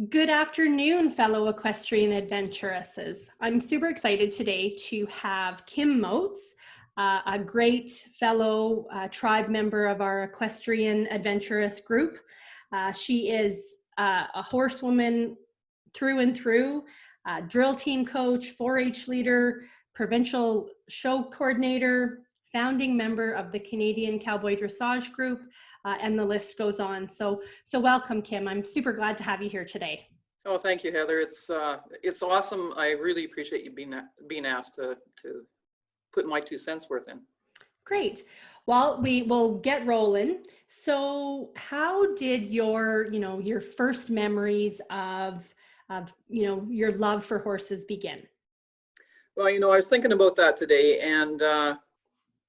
Good afternoon, fellow equestrian adventuresses. I'm super excited today to have Kim Moats, a great fellow tribe member of our equestrian adventurous group. She is a horsewoman through and through, drill team coach, 4-H leader, provincial show coordinator, founding member of the Canadian Cowboy Dressage group, and the list goes on. So welcome, Kim. I'm super glad to have you here today. Oh, thank you, Heather. It's awesome. I really appreciate you being asked to put my 2 cents worth in. Great. Well, we will get rolling. So how did your first memories of your love for horses begin? Well, I was thinking about that today, and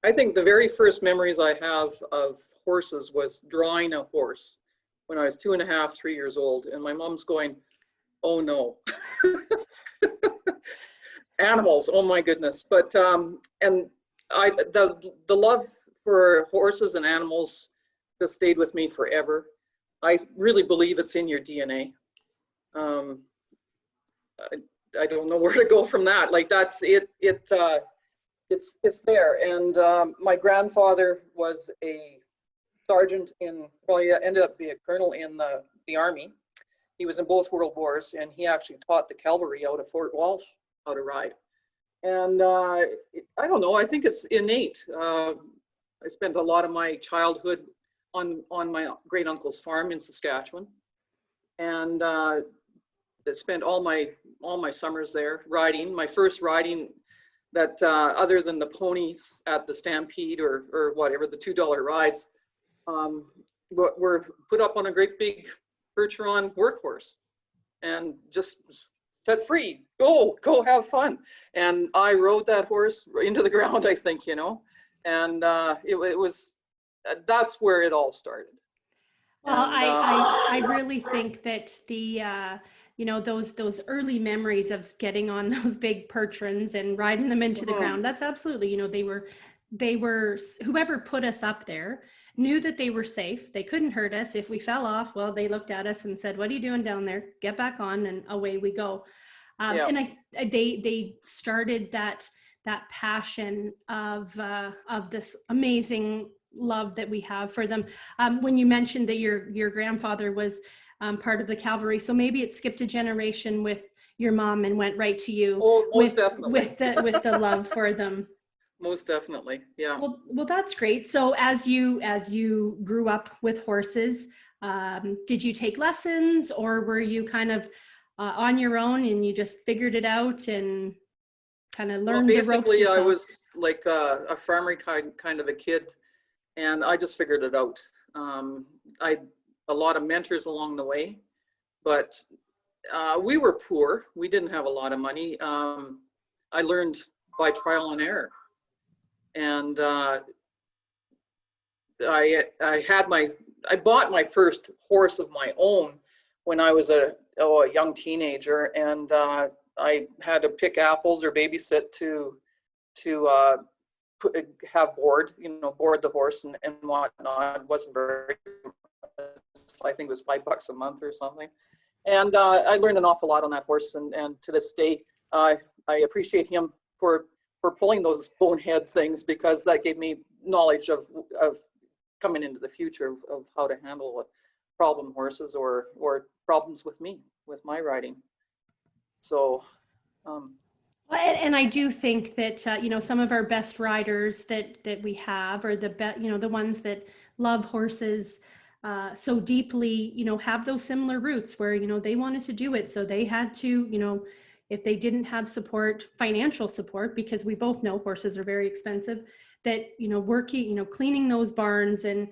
I think the very first memories I have of horses was drawing a horse when I was 2.5, 3 years old, and my mom's going, "Oh no." Animals, oh my goodness. But and the love for horses and animals just stayed with me forever. I really believe it's in your DNA. I don't know where to go from that. Like, that's it. It's there. And my grandfather was a sergeant he ended up being a colonel in the Army. He was in both World Wars, and he actually taught the cavalry out of Fort Walsh how to ride. And I don't know, I think it's innate. I spent a lot of my childhood on my great uncle's farm in Saskatchewan, and spent all my summers there riding. My first riding that other than the ponies at the Stampede or whatever, the $2 rides, were put up on a great big Percheron workhorse and just set free, go have fun. And I rode that horse into the ground, I think, and it was, that's where it all started. Well, I really think that those early memories of getting on those big Percherons and riding them into the ground, that's absolutely, they were whoever put us up there knew that they were safe. They couldn't hurt us. If we fell off, well, they looked at us and said, "What are you doing down there? Get back on," and away we go. And they started that passion of this amazing love that we have for them. When you mentioned that your grandfather was part of the cavalry, so maybe it skipped a generation with your mom and went right to you. Oh, most definitely. with the love for them. Most definitely, yeah. Well, that's great. So as you grew up with horses, did you take lessons, or were you kind of on your own and you just figured it out and kind of learned the ropes yourself? Basically, I was like a farmer kind of a kid, and I just figured it out. I had a lot of mentors along the way, but we were poor. We didn't have a lot of money. I learned by trial and error. And I bought my first horse of my own when I was a young teenager, and I had to pick apples or babysit to have board the horse and whatnot. It wasn't very, I think it was $5 a month or something. And I learned an awful lot on that horse, and to this day, I appreciate him for pulling those bonehead things, because that gave me knowledge of coming into the future of how to handle problem horses or problems with my riding. So and I do think that some of our best riders that we have, or the ones that love horses so deeply, have those similar roots where they wanted to do it, so they had to, if they didn't have support, financial support, because we both know horses are very expensive, that, working, cleaning those barns and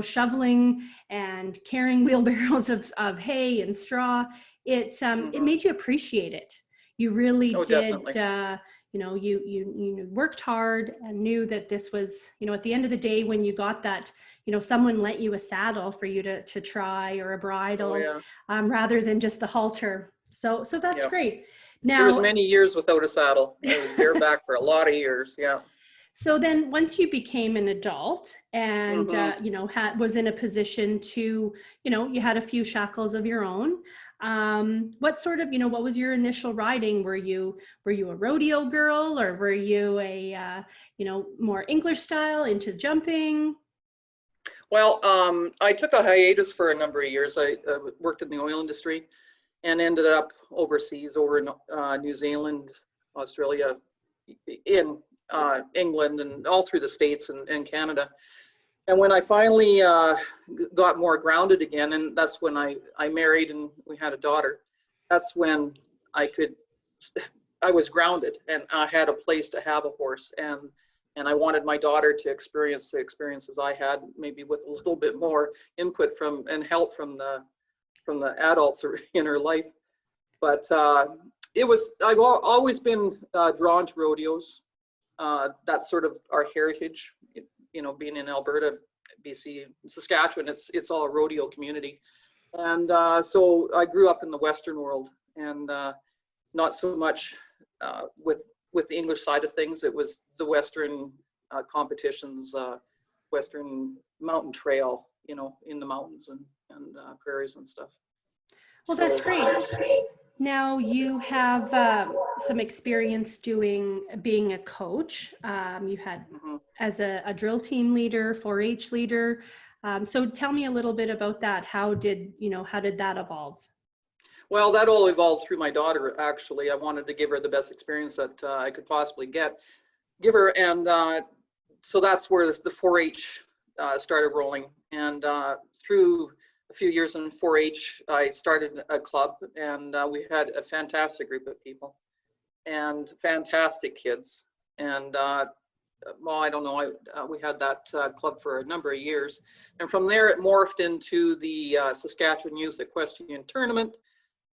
shoveling and carrying wheelbarrows of hay and straw, it made you appreciate it. You really did. Definitely. You worked hard and knew that this was, at the end of the day, when you got that, someone lent you a saddle for you to try, or a bridle, rather than just the halter. So that's great. Now, there was many years without a saddle. I was bareback for a lot of years. Yeah. So then once you became an adult and, was in a position to, you had a few shackles of your own, What sort of, what was your initial riding? Were you a rodeo girl, or were you a, more English style into jumping? Well, I took a hiatus for a number of years. I worked in the oil industry and ended up overseas, over in New Zealand, Australia, in England, and all through the States and Canada. And when I finally got more grounded again, and that's when I married and we had a daughter, that's when I was grounded and I had a place to have a horse. And I wanted my daughter to experience the experiences I had, maybe with a little bit more input from and help from the adults in her life. But I've always been drawn to rodeos. That's sort of our heritage, being in Alberta, BC, Saskatchewan, it's all a rodeo community. And so I grew up in the Western world, and not so much with the English side of things. It was the Western competitions, Western mountain trail, in the mountains and prairies and stuff. Well, that's great. Now you have some experience being a coach. You had as a drill team leader, 4-H leader. So tell me a little bit about that. How did that evolve? Well, that all evolved through my daughter, actually. I wanted to give her the best experience that I could possibly give her. And so that's where the 4-H started rolling. And through a few years in 4-H, I started a club, and we had a fantastic group of people and fantastic kids. And well, I don't know, we had that club for a number of years. And from there, it morphed into the Saskatchewan Youth Equestrian Tournament.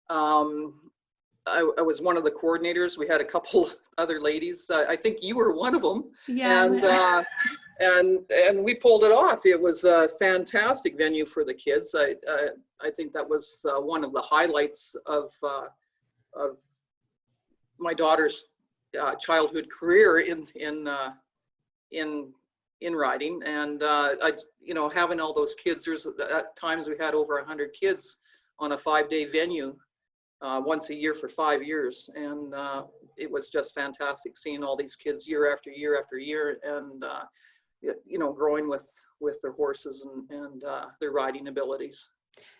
I was one of the coordinators. We had a couple other ladies. I think you were one of them. Yeah. And we pulled it off. It was a fantastic venue for the kids. I think that was one of the highlights of my daughter's childhood career in riding. And having all those kids. At times we had over 100 kids on a 5-day venue. Once a year for 5 years, and it was just fantastic seeing all these kids year after year after year, and growing with their horses and their riding abilities.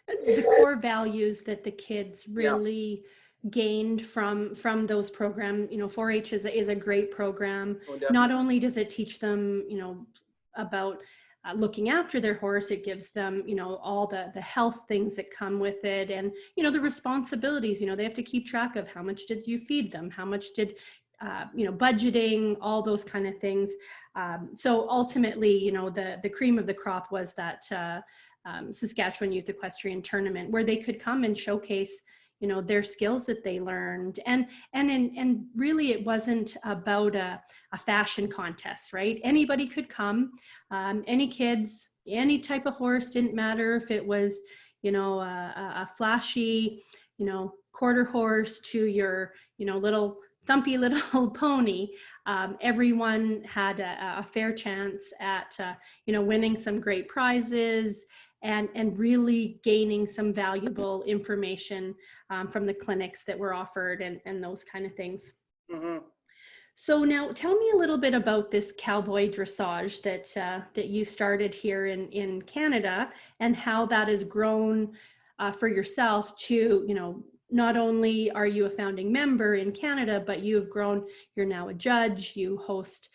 The core values that the kids really gained from those programs. 4-H is a great program. Oh, not only does it teach them about looking after their horse, it gives them all the health things that come with it, and the responsibilities. They have to keep track of how much did you feed them, how much did budgeting, all those kind of things. So ultimately, the cream of the crop was that Saskatchewan Youth Equestrian Tournament, where they could come and showcase their skills that they learned. And really it wasn't about a fashion contest, right? Anybody could come, any kids, any type of horse, didn't matter if it was, a flashy, quarter horse to your, little thumpy little pony. Everyone had a fair chance at, winning some great prizes and really gaining some valuable information from the clinics that were offered and those kind of things. Mm-hmm. So now tell me a little bit about this Cowboy Dressage that you started here in Canada, and how that has grown for yourself to, not only are you a founding member in Canada, but you've grown, you're now a judge, you host,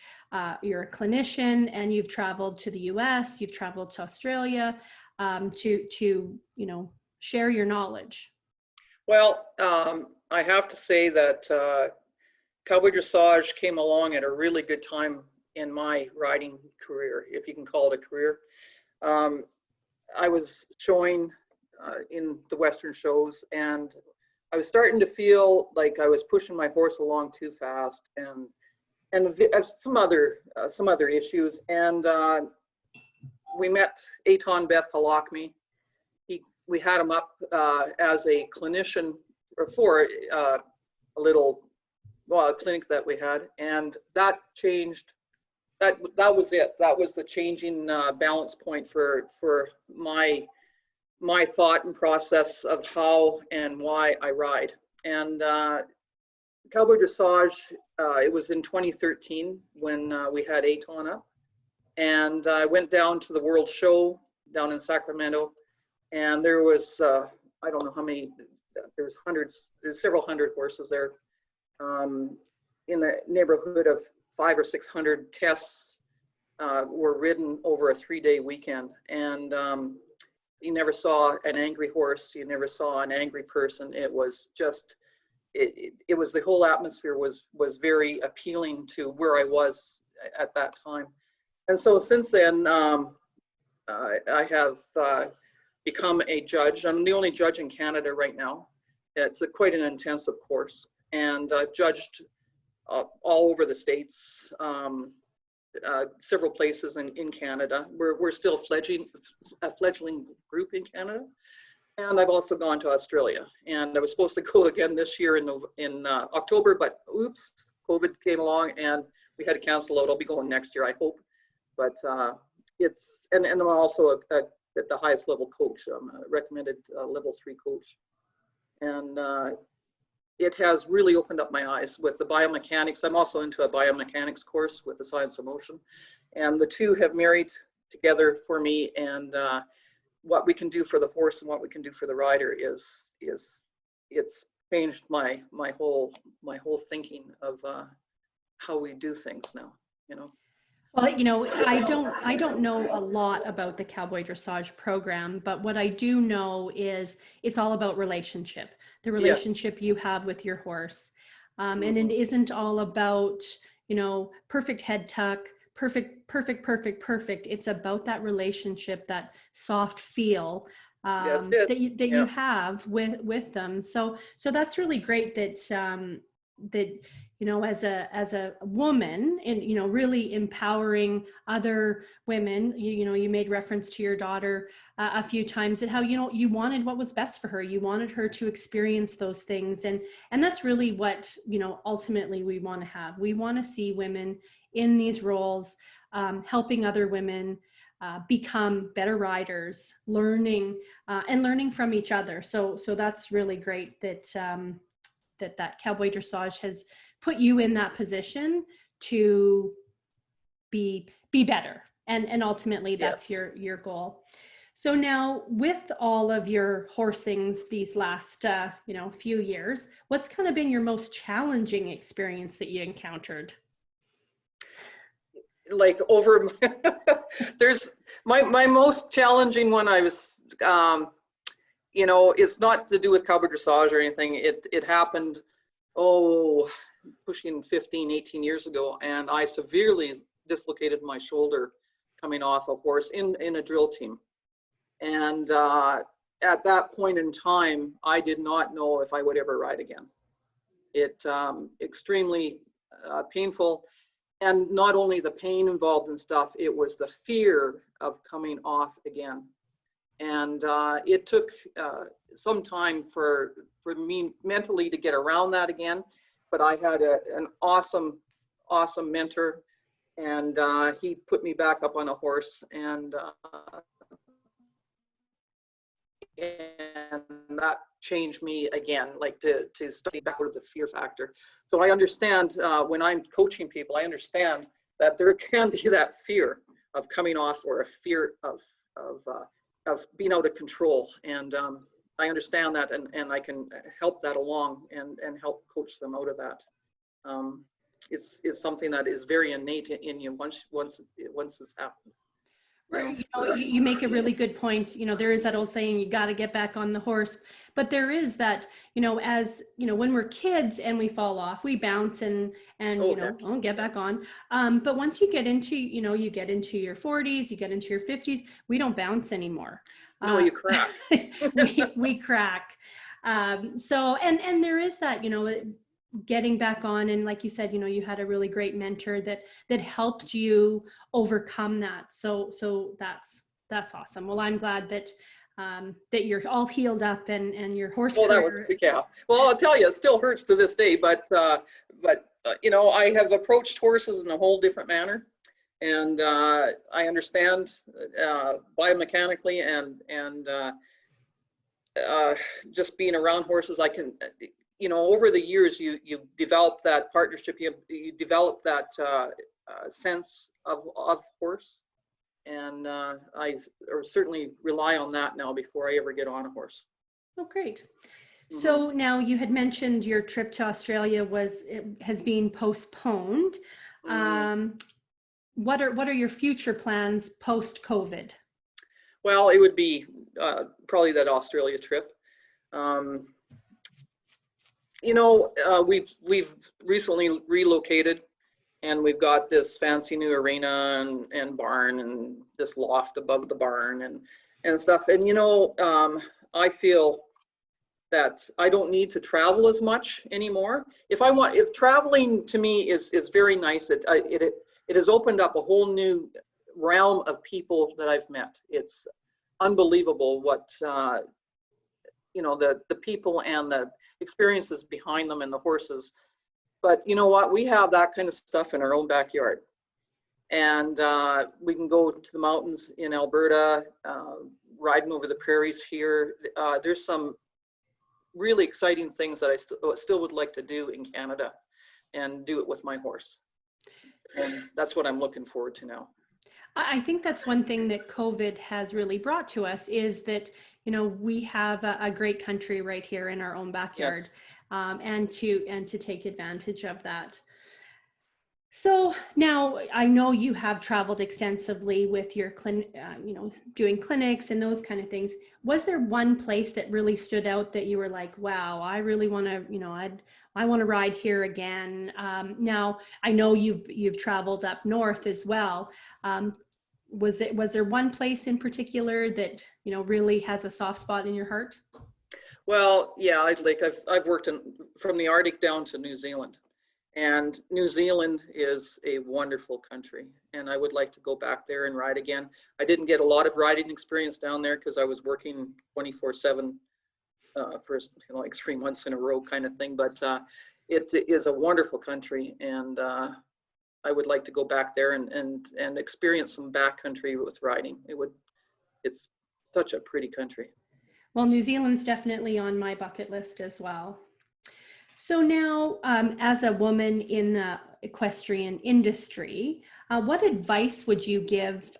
you're a clinician, and you've traveled to the US, you've traveled to Australia to share your knowledge. Well, I have to say that Cowboy Dressage came along at a really good time in my riding career, if you can call it a career. I was showing in the Western shows, and I was starting to feel like I was pushing my horse along too fast, and some other issues. And we met Eitan Beth Halakmi. We had him up as a clinician for a clinic that we had, and that changed. That was it. That was the changing balance point for my my thought and process of how and why I ride. And Cowboy Dressage, it was in 2013 when we had Aton up. And I went down to the World Show down in Sacramento, and there was, I don't know how many, there's several hundred horses there. In the neighborhood of 500 or 600 tests were ridden over a 3-day weekend. And you never saw an angry horse, you never saw an angry person. It was just, it was, the whole atmosphere was very appealing to where I was at that time. And so since then, I have become a judge. I'm the only judge in Canada right now. It's quite an intensive course, and judged all over the States, several places in Canada. We're still a fledgling group in Canada. And I've also gone to Australia, and I was supposed to go again this year in October, but oops, COVID came along and we had to cancel out. I'll be going next year, I hope. But it's, and I'm also at the highest level coach. I'm a recommended level 3 coach. And it has really opened up my eyes with the biomechanics. I'm also into a biomechanics course with the science of motion. And the two have married together for me. And what we can do for the horse and what we can do for the rider is it's changed my whole thinking of how we do things now, you know. Well, you know, I don't know a lot about the Cowboy Dressage program, but what I do know is it's all about relationship, the relationship Yes. you have with your horse. And it isn't all about, you know, perfect head tuck, perfect. It's about that relationship, that soft feel that you have with them. So that's really great that that, you know, as a woman, and, you know, really empowering other women. You know, you made reference to your daughter a few times, and how, you know, you wanted what was best for her. You wanted her to experience those things. And that's really what, you know, ultimately we want to have. We want to see women in these roles, helping other women become better riders, learning and learning from each other. So that's really great that that Cowboy Dressage has put you in that position to be better, and ultimately that's your goal. So now, with all of your horsings these last you know, few years, what's kind of been your most challenging experience that you encountered? Like over there's my most challenging one, I was you know, it's not to do with Cowboy Dressage or anything. It happened, pushing 15-18 years ago, and I severely dislocated my shoulder coming off a horse in a drill team. And at that point in time, I did not know if I would ever ride again. It extremely painful. And not only the pain involved in stuff, it was the fear of coming off again. And it took some time for me mentally to get around that again. But I had an awesome mentor, and he put me back up on a horse, and that changed me again, like to study backward the fear factor. So I understand when I'm coaching people, I understand that there can be that fear of coming off, or a fear of being out of control. And I understand that, and I can help that along and help coach them out of that. It's something that is very innate in you once it's happened. Right. You know, you make a really good point. You know, there is that old saying, you got to get back on the horse. But there is that, you know, as, you know, when we're kids and we fall off, we bounce and you know, get back on. But once you get into, you know, you get into your 40s, you get into your 50s, we don't bounce anymore. No, you crack. we crack. So, and there is that, you know, getting back on, and like you said, you know, you had a really great mentor that helped you overcome that. So that's awesome. Well, I'm glad that that you're all healed up, and your horse career. That was, yeah. Well, I'll tell you, it still hurts to this day, but you know, I have approached horses in a whole different manner, and I understand biomechanically, and just being around horses, I can, over the years, you develop that partnership, you develop that sense of horse. And I certainly rely on that now before I ever get on a horse. Oh, great. So now you had mentioned your trip to Australia has been postponed. What are your future plans post-COVID? Well, it would be probably that Australia trip. We've recently relocated, and we've got this fancy new arena and barn and this loft above the barn and stuff. And I feel that I don't need to travel as much anymore. If traveling to me is very nice, it has opened up a whole new realm of people that I've met. It's unbelievable what the people and the experiences behind them and the horses. But you know what? We have that kind of stuff in our own backyard. And we can go to the mountains in Alberta, riding over the prairies here. There's some really exciting things that I still would like to do in Canada, and do it with my horse. And that's what I'm looking forward to now. I think that's one thing that COVID has really brought to us, is that, we have a great country right here in our own backyard. Yes. And to take advantage of that. So now I know you have traveled extensively with your doing clinics and those kind of things. Was there one place that really stood out that you were like, wow, I really want to, I want to ride here again? Now I know you've traveled up north as well. Was there one place in particular that, really has a soft spot in your heart? Well, yeah, I've worked from the Arctic down to New Zealand. And New Zealand is a wonderful country, and I would like to go back there and ride again. I didn't get a lot of riding experience down there because I was working 24/7 for like 3 months in a row kind of thing. But it is a wonderful country, and I would like to go back there and experience some backcountry with riding. It's such a pretty country. Well, New Zealand's definitely on my bucket list as well. So now, as a woman in the equestrian industry, what advice would you give,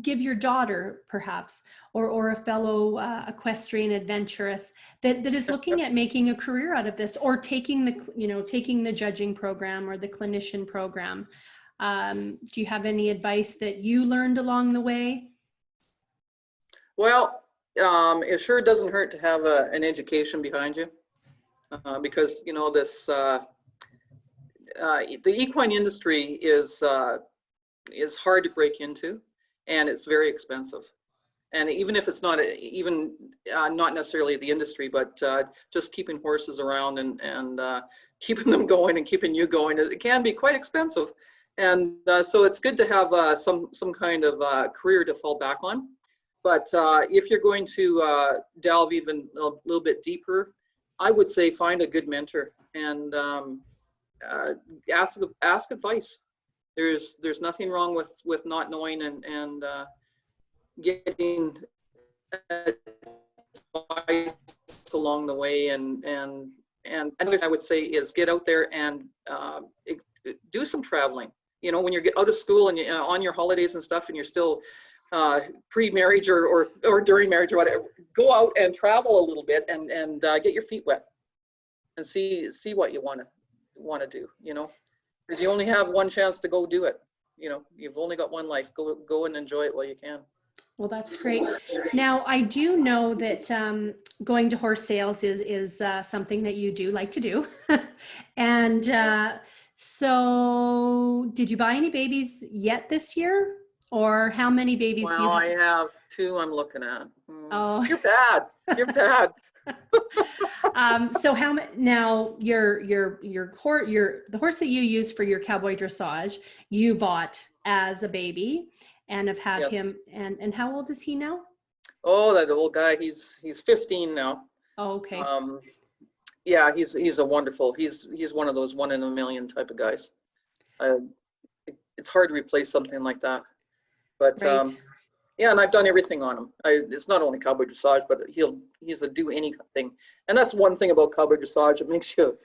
give your daughter perhaps, or a fellow equestrian adventurous that is looking at making a career out of this, or taking the judging program or the clinician program? Do you have any advice that you learned along the way? Well, it sure doesn't hurt to have an education behind you, because this the equine industry is hard to break into, and it's very expensive. And even if it's not not necessarily the industry, but just keeping horses around and keeping them going and keeping you going, it can be quite expensive. And so it's good to have some kind of career to fall back on. But if you're going to delve even a little bit deeper, I would say find a good mentor and ask advice. There's nothing wrong with not knowing and getting advice along the way. And another thing I would say is get out there and do some traveling. When you're out of school and you're on your holidays and stuff, and you're still pre-marriage or during marriage or whatever, go out and travel a little bit and get your feet wet and see what you want to do, because you only have one chance to go do it. You've only got one life. Go and enjoy it while you can. Well, that's great. Now, I do know that going to horse sales is something that you do like to do. And so did you buy any babies yet this year? Or how many babies do you have? I have 2 I'm looking at. Oh, you're bad. You're bad. So now the horse that you use for your cowboy dressage, you bought as a baby and have had Yes. him. And how old is he now? Oh, that old guy. He's 15 now. Oh, okay. Yeah, he's a wonderful. He's one of those 1 in a million type of guys. It's hard to replace something like that. But right. Yeah, and I've done everything on him. It's not only Cowboy Dressage, but he's a do anything. And that's one thing about Cowboy Dressage. It makes you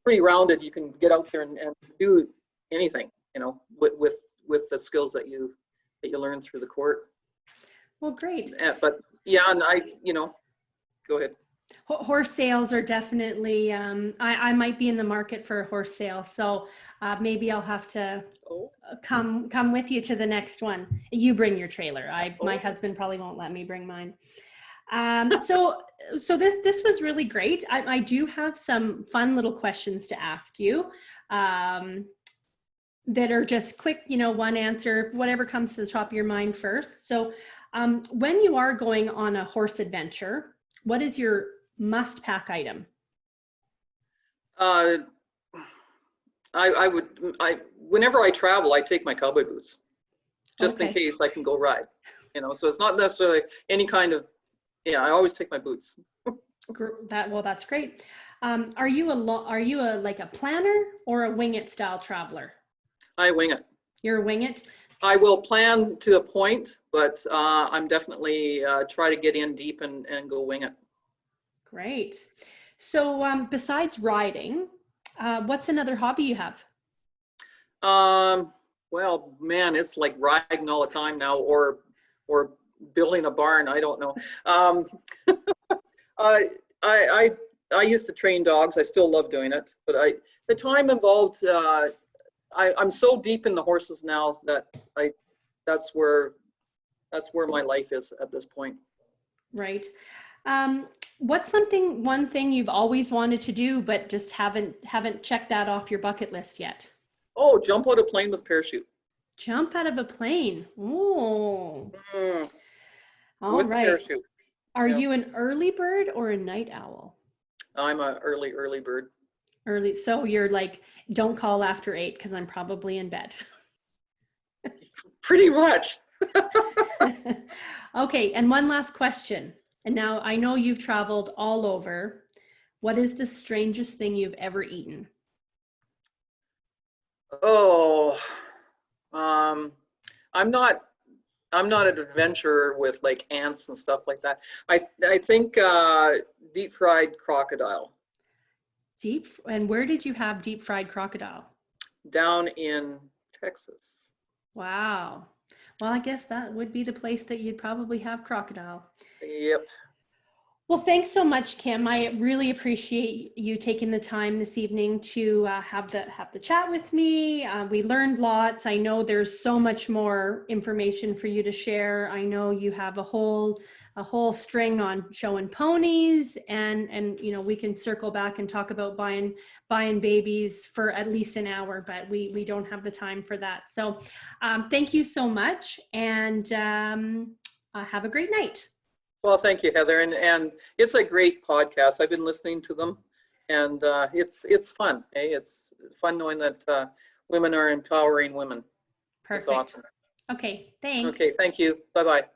pretty rounded. You can get out there and do anything, you know, with the skills that you learn through the court. Well, great. But yeah, and go ahead. Horse sales are definitely, I might be in the market for a horse sale. So maybe I'll have to come with you to the next one. You bring your trailer. My husband probably won't let me bring mine. So this was really great. I do have some fun little questions to ask you that are just quick, one answer, whatever comes to the top of your mind first. So when you are going on a horse adventure, what is your must pack item? Whenever I travel, I take my cowboy boots just in case I can go ride, so it's not necessarily any kind of, I always take my boots. That's great. Are you like a planner or a wing it style traveler? I wing it. You're a wing it? I will plan to a point, but I'm definitely try to get in deep and go wing it. Great. So besides riding, what's another hobby you have? Well, man, it's like riding all the time now, or building a barn. I don't know. I used to train dogs. I still love doing it, but the time involved. I'm so deep in the horses now that that's where my life is at this point. Right. What's one thing you've always wanted to do, but just haven't checked that off your bucket list yet? Oh, jump out of a plane with parachute. Jump out of a plane. Oh. All with right. Parachute. Are you an early bird or a night owl? I'm a early bird. Early. So you're like, don't call after 8 because I'm probably in bed. Pretty much. Okay. And one last question. And now I know you've traveled all over. What is the strangest thing you've ever eaten? Oh, I'm not an adventurer with like ants and stuff like that. I think deep fried crocodile. And where did you have deep fried crocodile? Down in Texas. Wow. Well, I guess that would be the place that you'd probably have crocodile. Yep. Well, thanks so much, Kim. I really appreciate you taking the time this evening to have the chat with me. We learned lots. I know there's so much more information for you to share. I know you have a whole string on showing ponies, and we can circle back and talk about buying babies for at least an hour, but we don't have the time for that. So thank you so much, and have a great night. Well, thank you, Heather, and it's a great podcast. I've been listening to them, and it's fun. It's fun knowing that women are empowering women. Perfect. It's awesome. Okay, thanks. Okay, thank you. Bye-bye.